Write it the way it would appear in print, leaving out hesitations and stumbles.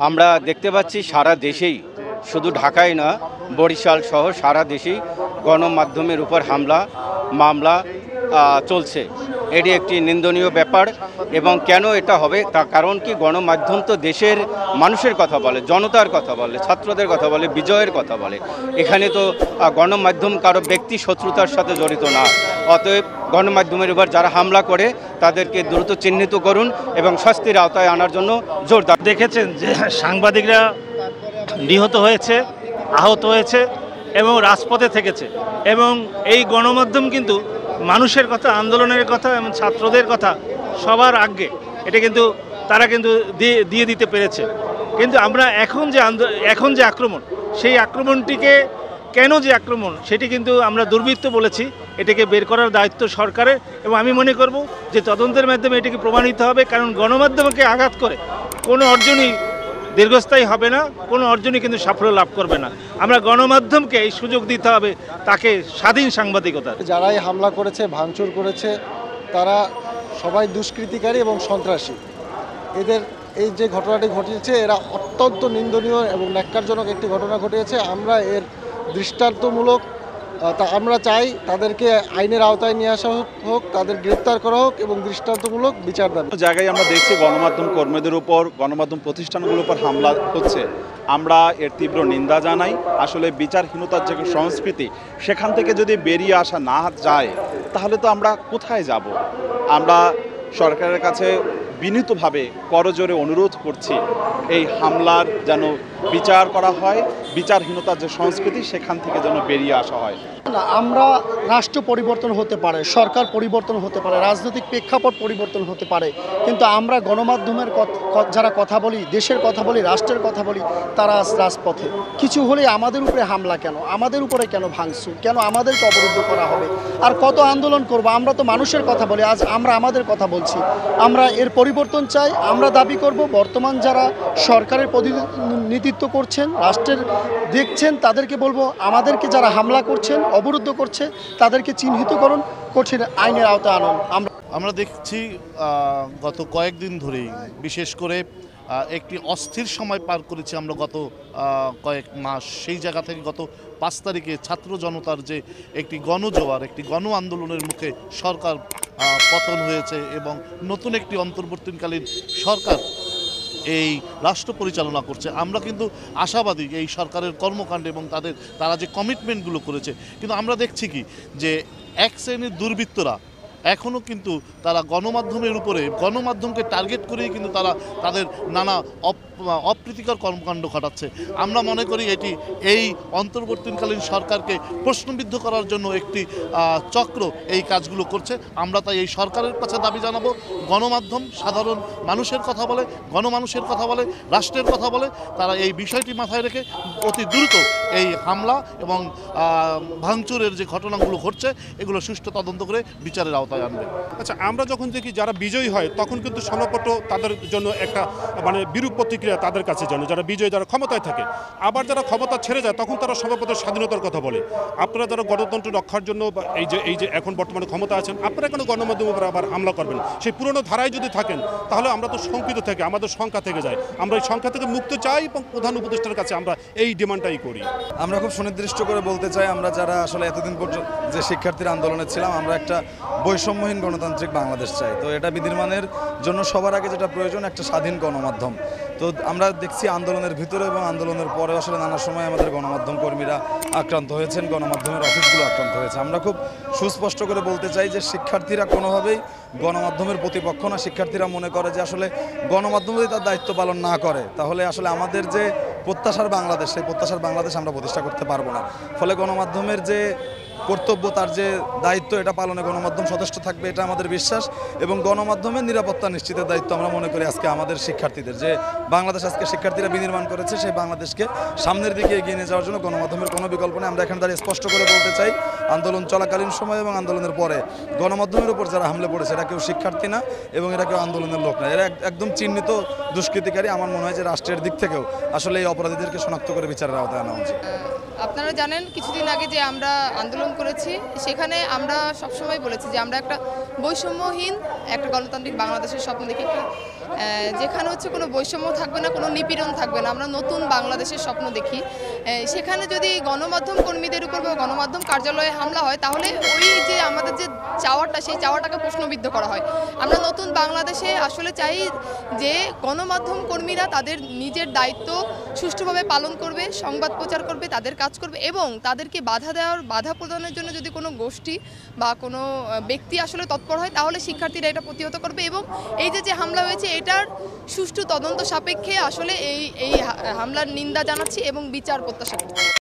আমরা দেখতে পাচ্ছি সারা দেশেই, শুধু ঢাকায় না, বরিশাল সহ সারা দেশেই গণমাধ্যমের উপর হামলা মামলা চলছে। এটি একটি নিন্দনীয় ব্যাপার। এবং কেন এটা হবে, তার কারণ কি, গণমাধ্যম তো দেশের মানুষের কথা বলে, জনতার কথা বলে, ছাত্রদের কথা বলে, বিজয়ের কথা বলে। এখানে তো গণমাধ্যম কারো ব্যক্তি শত্রুতার সাথে জড়িত না। অতএব গণমাধ্যমের উপর যারা হামলা করে তাদেরকে দ্রুত চিহ্নিত করুন এবং শাস্তির আওতায় আনার জন্য জোরদার। দেখেছেন যে সাংবাদিকরা নিহত হয়েছে, আহত হয়েছে এবং রাজপথে থেকেছে। এবং এই গণমাধ্যম কিন্তু মানুষের কথা, আন্দোলনের কথা এবং ছাত্রদের কথা সবার আগে এটা কিন্তু তারা কিন্তু দিয়ে দিতে পেরেছে। কিন্তু আমরা এখন যে আক্রমণ, সেই আক্রমণটিকে কেন যে আক্রমণ সেটি কিন্তু আমরা দুর্বৃত্ত বলেছি। এটাকে বের করার দায়িত্ব সরকারের এবং আমি মনে করব যে তদন্তের মাধ্যমে এটাকে প্রমাণিত হবে। কারণ গণমাধ্যমকে আঘাত করে কোনো অর্জনই দীর্ঘস্থায়ী হবে না, কোনো অর্জনই কিন্তু সাফল্য লাভ করবে না। আমরা গণমাধ্যমকে এই সুযোগ দিতে হবে তাকে স্বাধীন সাংবাদিকতার। যারাই হামলা করেছে, ভাঙচুর করেছে, তারা সবাই দুষ্কৃতিকারী এবং সন্ত্রাসী। এদের এই যে ঘটনাটি ঘটেছে, এরা অত্যন্ত নিন্দনীয় এবং ন্যাক্কারজনক একটি ঘটনা ঘটিয়েছে। আমরা এর দৃষ্টান্তমূলক আমরা চাই তাদেরকে আইনের আওতায় নিয়ে আসা হোক, তাদের গ্রেপ্তার করা হোক এবং দৃষ্টান্তমূলক বিচার দাবি। জায়গায় আমরা দেখছি গণমাধ্যম কর্মীদের উপর, গণমাধ্যম প্রতিষ্ঠানগুলোর উপর হামলা হচ্ছে। আমরা এর তীব্র নিন্দা জানাই। আসলে বিচারহীনতার যে সংস্কৃতি, সেখান থেকে যদি বেরিয়ে আসা না যায় তাহলে তো আমরা কোথায় যাব? আমরা সরকারের কাছে বিনীতভাবে করজোরে অনুরোধ করছি এই হামলার যেন বিচার করা হয়, বিচারহীনতার যে সংস্কৃতি সেখান থেকে যেন বেরিয়ে আসা হয়। আমরা রাষ্ট্র পরিবর্তন হতে পারে, সরকার পরিবর্তন হতে পারে, রাজনৈতিক প্রেক্ষাপট পরিবর্তন হতে পারে, কিন্তু আমরা গণমাধ্যমের যারা কথা বলি, দেশের কথা বলি, রাষ্ট্রের কথা বলি, তারা রাজপথে। কিছু হলে আমাদের উপরে হামলা কেন, আমাদের উপরে কেন ভাঙচুর, কেন আমাদেরকে অবরুদ্ধ করা হবে? আর কত আন্দোলন করব? আমরা তো মানুষের কথা বলি, আজ আমরা আমাদের কথা বলছি। আমরা এর পরিবর্তন চাই। আমরা দাবি করব বর্তমান যারা সরকারের প্রতিনিধিত্ব করছেন, রাষ্ট্রের দেখছেন, তাদেরকে বলবো আমাদেরকে যারা হামলা করছেন, অবরুদ্ধ করছে, তাদেরকে চিহ্নিত করুন, কঠিন আইনের আওতায় আনুন। আমরা দেখছি গত কয়েকদিন ধরেই, বিশেষ করে একটি অস্থির সময় পার করেছি আমরা গত কয়েক মাস। সেই জায়গা থেকে গত 5 তারিখে ছাত্র জনতার যে একটি গণজোয়ার, একটি গণ আন্দোলনের মুখে সরকার পতন হয়েছে এবং নতুন একটি অন্তর্বর্তীকালীন সরকার এই রাষ্ট্র পরিচালনা করছে। আমরা কিন্তু আশাবাদী এই সরকারের কর্মকাণ্ডে এবং তারা যে কমিটমেন্টগুলো করেছে। কিন্তু আমরা দেখছি কি যে এক শ্রেণীর দুর্বৃত্তরা এখনও কিন্তু তারা গণমাধ্যমের উপরে, গণমাধ্যমকে টার্গেট করেই কিন্তু তারা তাদের নানা অপ্রীতিকর কর্মকাণ্ড ঘটাচ্ছে। আমরা মনে করি এটি এই অন্তর্বর্তীকালীন সরকারকে প্রশ্নবিদ্ধ করার জন্য একটি চক্র এই কাজগুলো করছে। আমরা তাই এই সরকারের কাছে দাবি জানাবো, গণমাধ্যম সাধারণ মানুষের কথা বলে, গণমানুষের কথা বলে, রাষ্ট্রের কথা বলে, তারা এই বিষয়টি মাথায় রেখে অতি দ্রুত এই হামলা এবং ভাঙচুরের যে ঘটনাগুলো ঘটছে এগুলো সুষ্ঠু তদন্ত করে বিচারের আওতায় আনবে। আচ্ছা, আমরা যখন দেখি যারা বিজয়ী হয় তখন কিন্তু সনপট তাদের জন্য একটা বিরূপ প্রতিক্রিয়া তাদের কাছে জন্য, যারা বিজয়ী, যারা ক্ষমতায় থাকে। আবার যারা ক্ষমতা ছেড়ে যায় তখন তারা সর্বপদের স্বাধীনতার কথা বলে। আপনারা যারা গণতন্ত্র রক্ষার জন্য এই যে এখন বর্তমানে ক্ষমতা আছেন, আপনারা কেন গণমাধ্যমের উপর আবার হামলা করবেন? সেই পুরনো ধারায় যদি থাকেন তাহলে আমরা তো শঙ্কিত থেকে, আমাদের সংখ্যা থেকে যায়। আমরা এই সংখ্যা থেকে মুক্ত চাই এবং প্রধান উপদেষ্টার কাছে আমরা এই ডিমান্ডটাই করি। আমরা খুব সুনির্দিষ্ট করে বলতে চাই, আমরা যারা আসলে এতদিন পর্যন্ত যে শিক্ষার্থীর আন্দোলনে ছিলাম, আমরা একটা বৈষম্যহীন গণতান্ত্রিক বাংলাদেশ চাই। তো এটা বিনির্মাণের জন্য সবার আগে যেটা প্রয়োজন, একটা স্বাধীন গণমাধ্যম। তো আমরা দেখছি আন্দোলনের ভিতরে এবং আন্দোলনের পরে আসলে নানা সময় আমাদের গণমাধ্যম কর্মীরা আক্রান্ত হয়েছেন, গণমাধ্যমের অফিসগুলো আক্রান্ত হয়েছে। আমরা খুব সুস্পষ্ট করে বলতে চাই যে শিক্ষার্থীরা কোনোভাবেই গণমাধ্যমের প্রতিপক্ষ না। শিক্ষার্থীরা মনে করে যে আসলে গণমাধ্যম যদি তার দায়িত্ব পালন না করে তাহলে আসলে আমাদের যে প্রত্যাশার বাংলাদেশ, সেই প্রত্যাশার বাংলাদেশ আমরা প্রতিষ্ঠা করতে পারবো না। ফলে গণমাধ্যমের যে কর্তব্য, তার যে দায়িত্ব, এটা পালনে গণমাধ্যম সচেষ্ট থাকবে, এটা আমাদের বিশ্বাস। এবং গণমাধ্যমের নিরাপত্তা নিশ্চিতের দায়িত্ব আমরা মনে করি আজকে আমাদের শিক্ষার্থীদের। যে বাংলাদেশ আজকে শিক্ষার্থীরা বিনির্মাণ করেছে, সেই বাংলাদেশকে সামনের দিকে এগিয়ে নিয়ে যাওয়ার জন্য গণমাধ্যমের কোনো বিকল্প নেই। আমরা এখানে দাঁড়িয়ে স্পষ্ট করে বলতে চাই, আন্দোলন চলাকালীন সময় এবং আন্দোলনের পরে গণমাধ্যমের উপর যারা হামলে পড়েছে এরা কেউ শিক্ষার্থী না এবং এরা কেউ আন্দোলনের লোক না। এরা একদম চিহ্নিত দুষ্কৃতিকারী। আমার মনে হয় যে রাষ্ট্রের দিক থেকেও আসলে এই অপরাধীদেরকে শনাক্ত করে বিচারের আওতায় আনা উচিত। আপনারা জানেন কিছুদিন আগে যে আমরা আন্দোলন করেছি, সেখানে আমরা সবসময় বলেছি যে আমরা একটা বৈষম্যহীন একটা গণতান্ত্রিক বাংলাদেশের স্বপ্ন দেখি, একটা যেখানে হচ্ছে কোনো বৈষম্য থাকবে না, কোনো নিপীড়ন থাকবে না, আমরা নতুন বাংলাদেশের স্বপ্ন দেখি। সেখানে যদি গণমাধ্যম কর্মীদের উপর বা গণমাধ্যম কার্যালয়ে হামলা হয়, তাহলে ওই যে আমাদের যে চাওয়াটা, সেই চাওয়াটাকে প্রশ্নবিদ্ধ করা হয়। আমরা নতুন বাংলাদেশে আসলে চাই যে গণমাধ্যম কর্মীরা তাদের নিজের দায়িত্ব সুষ্ঠুভাবে পালন করবে, সংবাদ প্রচার করবে, তাদের কাজ করবে, এবং তাদেরকে বাধা প্রদানের জন্য যদি কোনো গোষ্ঠী বা কোনো ব্যক্তি আসলে তৎপর হয়, তাহলে শিক্ষার্থীরা এটা প্রতিহত করবে। এবং এই যে হামলা হয়েছে, এটার সুষ্ঠু তদন্ত সাপেক্ষে আসলে এই হামলার নিন্দা জানাচ্ছি এবং বিচার প্রত্যাশা করছি।